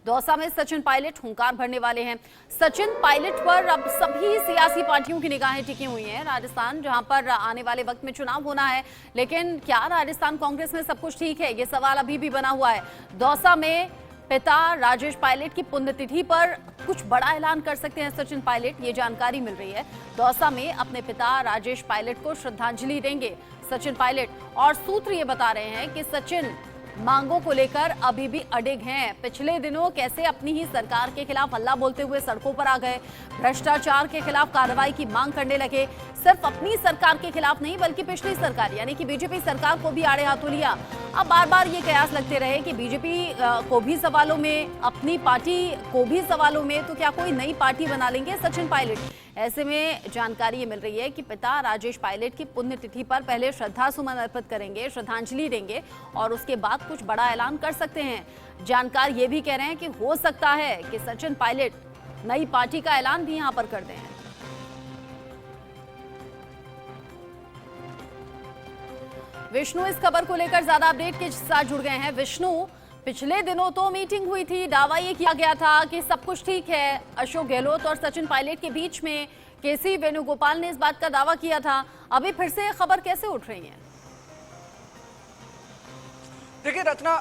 दौसा में सचिन पायलट हुंकार भरने वाले हैं। सचिन पायलट पर अब सभी सियासी पार्टियों की निगाहें टिकी हुई हैं। राजस्थान जहां पर आने वाले वक्त में चुनाव होना है, लेकिन क्या राजस्थान कांग्रेस में सब कुछ ठीक है, ये सवाल अभी भी बना हुआ है। दौसा में पिता राजेश पायलट की पुण्यतिथि पर कुछ बड़ा ऐलान कर सकते हैं सचिन पायलट, ये जानकारी मिल रही है। दौसा में अपने पिता राजेश पायलट को श्रद्धांजलि देंगे सचिन पायलट, और सूत्र ये बता रहे हैं कि सचिन मांगों को लेकर अभी भी अडिग हैं। पिछले दिनों कैसे अपनी ही सरकार के खिलाफ हल्ला बोलते हुए सड़कों पर आ गए, भ्रष्टाचार के खिलाफ कार्रवाई की मांग करने लगे। सिर्फ अपनी सरकार के खिलाफ नहीं, बल्कि पिछली सरकार यानी कि बीजेपी सरकार को भी आड़े हाथों लिया। अब बार बार ये कयास लगते रहे कि बीजेपी को भी सवालों में, अपनी पार्टी को भी सवालों में, तो क्या कोई नई पार्टी बना लेंगे सचिन पायलट। ऐसे में जानकारी ये मिल रही है कि पिता राजेश पायलट की पुण्यतिथि पर पहले श्रद्धा सुमन अर्पित करेंगे, श्रद्धांजलि देंगे और उसके बाद कुछ बड़ा ऐलान कर सकते हैं। जानकार ये भी कह रहे हैं कि हो सकता है कि सचिन पायलट नई पार्टी का ऐलान भी यहां पर कर दें। विष्णु इस खबर को लेकर ज्यादा अपडेट के साथ जुड़ गए हैं। विष्णु, पिछले दिनों तो मीटिंग हुई थी, दावा ये किया गया था कि सब कुछ ठीक है। अशोक गहलोत और सचिन पायलट के बीच में केसी वेणुगोपाल ने इस बात का दावा किया था। अभी फिर से ये खबर कैसे उठ रही है? देखिए रचना,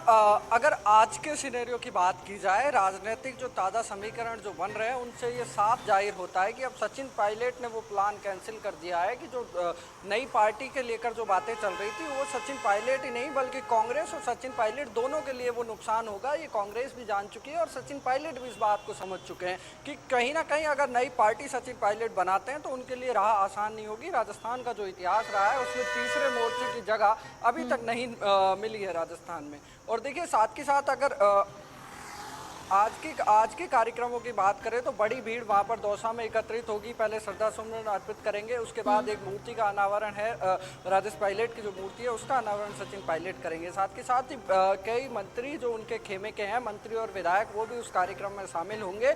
अगर आज के सिनेरियो की बात की जाए, राजनीतिक जो ताज़ा समीकरण जो बन रहे हैं उनसे ये साफ जाहिर होता है कि अब सचिन पायलट ने वो प्लान कैंसिल कर दिया है कि जो नई पार्टी के लेकर जो बातें चल रही थी वो सचिन पायलट ही नहीं बल्कि कांग्रेस और सचिन पायलट दोनों के लिए वो नुकसान होगा। ये कांग्रेस भी जान चुकी है और सचिन पायलट भी इस बात को समझ चुके हैं कि कहीं ना कहीं अगर नई पार्टी सचिन पायलट बनाते हैं तो उनके लिए राह आसान नहीं होगी। राजस्थान का जो इतिहास रहा है उसमें तीसरे मोर्चे की जगह अभी तक नहीं मिली है राजस्थान में। और देखिए साथ के साथ अगर आज के कार्यक्रमों की बात करें तो बड़ी भीड़ वहां पर दौसा में एकत्रित होगी। पहले श्रद्धा सुमन अर्पित करेंगे, उसके बाद एक मूर्ति का अनावरण है, राजेश पायलट की जो मूर्ति है उसका अनावरण सचिन पायलट करेंगे। साथ के साथ ही कई मंत्री जो उनके खेमे के हैं, मंत्री और विधायक, वो भी उस कार्यक्रम में शामिल होंगे।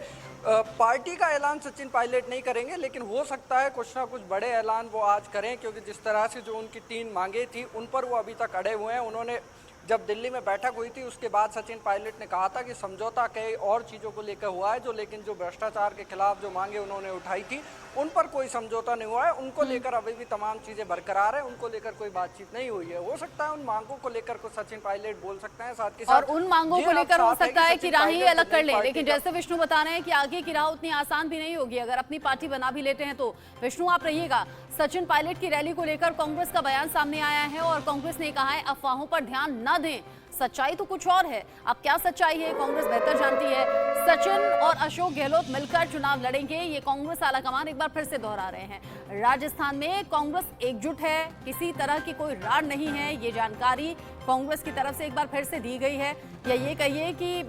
पार्टी का ऐलान सचिन पायलट नहीं करेंगे, लेकिन हो सकता है कुछ ना कुछ बड़े ऐलान वो आज करें, क्योंकि जिस तरह से जो उनकी 3 मांगे थी उन पर वो अभी तक अड़े हुए हैं। उन्होंने जब दिल्ली में बैठक हुई थी उसके बाद सचिन पायलट ने कहा था कि समझौता कई और चीज़ों को लेकर हुआ है, लेकिन जो भ्रष्टाचार के खिलाफ जो मांगे उन्होंने उठाई थी उन पर कोई समझौता नहीं हुआ है। उनको लेकर अभी भी तमाम चीज़ें बरकरार है, उनको लेकर कोई बातचीत नहीं हुई है। हो सकता है उन मांगों को लेकर कुछ सचिन पायलट बोल सकते हैं। साथ के साथ और उन मांगों को लेकर हो सकता है कि राह ही अलग कर ले, लेकिन जैसे विष्णु बता रहे हैं कि आगे की राह उतनी आसान भी नहीं होगी अगर अपनी पार्टी बना भी लेते हैं तो। विष्णु आप रहिएगा। सचिन पायलट की रैली को लेकर कांग्रेस का बयान सामने आया है और कांग्रेस ने कहा है अफवाहों पर ध्यान न दें, सच्चाई तो कुछ और है। अब क्या सच्चाई है कांग्रेस बेहतर जानती है। सचिन और अशोक गहलोत मिलकर चुनाव लड़ेंगे, ये कांग्रेस आलाकमान एक बार फिर से दोहरा रहे हैं। राजस्थान में कांग्रेस एकजुट है, किसी तरह की कोई रार नहीं है, ये जानकारी कांग्रेस की तरफ से एक बार फिर से दी गई है, या ये कहिए कि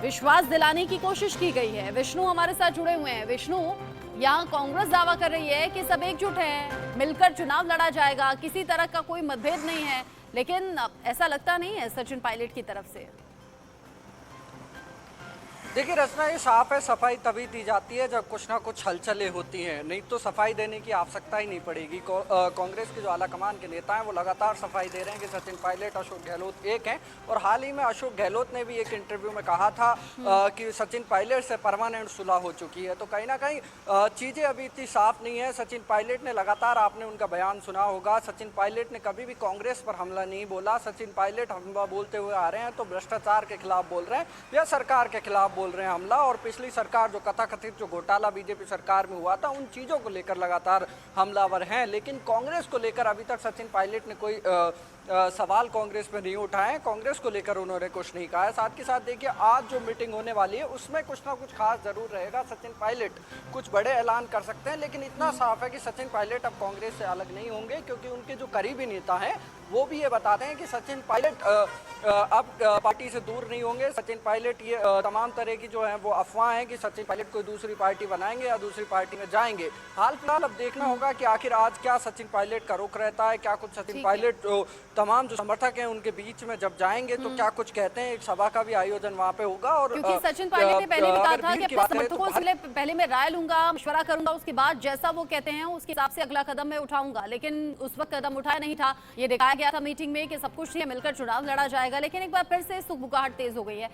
विश्वास दिलाने की कोशिश की गई है। विष्णु हमारे साथ जुड़े हुए हैं। विष्णु, यहाँ कांग्रेस दावा कर रही है कि सब एकजुट हैं, मिलकर चुनाव लड़ा जाएगा, किसी तरह का कोई मतभेद नहीं है, लेकिन ऐसा लगता नहीं है सचिन पायलट की तरफ से। देखिए रचना, ये साफ है, सफाई तभी दी जाती है जब कुछ ना कुछ हलचलें होती हैं, नहीं तो सफाई देने की आवश्यकता ही नहीं पड़ेगी। कांग्रेस के जो आलाकमान के नेता हैं वो लगातार सफाई दे रहे हैं कि सचिन पायलट, अशोक गहलोत एक हैं। और हाल ही में अशोक गहलोत ने भी एक इंटरव्यू में कहा था कि सचिन पायलट से परमानेंट सुलह हो चुकी है। तो कहीं ना कहीं चीज़ें अभी इतनी साफ नहीं है। सचिन पायलट ने लगातार, आपने उनका बयान सुना होगा, सचिन पायलट ने कभी भी कांग्रेस पर हमला नहीं बोला। सचिन पायलट हमला बोलते हुए आ रहे हैं तो भ्रष्टाचार के खिलाफ बोल रहे हैं या सरकार के खिलाफ बोल रहे हैं हमला। और पिछली सरकार जो कथाकथित जो घोटाला बीजेपी सरकार में हुआ था उन चीज़ों को लेकर लगातार हमलावर हैं। लेकिन कांग्रेस को लेकर अभी तक सचिन पायलट ने कोई सवाल कांग्रेस पे नहीं उठाए, कांग्रेस को लेकर उन्होंने कुछ नहीं कहा है। साथ के साथ देखिए आज जो मीटिंग होने वाली है उसमें कुछ ना कुछ खास जरूर रहेगा। सचिन पायलट कुछ बड़े ऐलान कर सकते हैं, लेकिन इतना साफ है कि सचिन पायलट अब कांग्रेस से अलग नहीं होंगे, क्योंकि उनके जो करीबी नेता हैं वो भी ये बताते हैं कि सचिन पायलट अब पार्टी से दूर नहीं होंगे। सचिन पायलट ये तमाम तरह की जो है वो अफवाह है कि सचिन पायलट कोई दूसरी पार्टी बनाएंगे या दूसरी पार्टी में जाएंगे। हाल फिलहाल अब देखना होगा कि आखिर आज क्या सचिन पायलट का रुख रहता है, क्या कुछ सचिन पायलट तमाम जो समर्थक हैं उनके बीच में जब जाएंगे तो क्या कुछ कहते हैं। एक सभा का भी आयोजन वहाँ पे होगा। और क्योंकि सचिन पायलट ने पहले भी कहा था कि अपने समर्थकों से पहले मैं राय लूंगा, मशवरा करूंगा, उसके बाद जैसा वो कहते हैं उसके हिसाब से अगला कदम मैं उठाऊंगा, लेकिन उस वक्त कदम उठाया नहीं था। ये दिखाया गया था मीटिंग में कि सब कुछ मिलकर चुनाव लड़ा जाएगा, लेकिन एक बार फिर से सुगबुगाहट तेज हो गई है।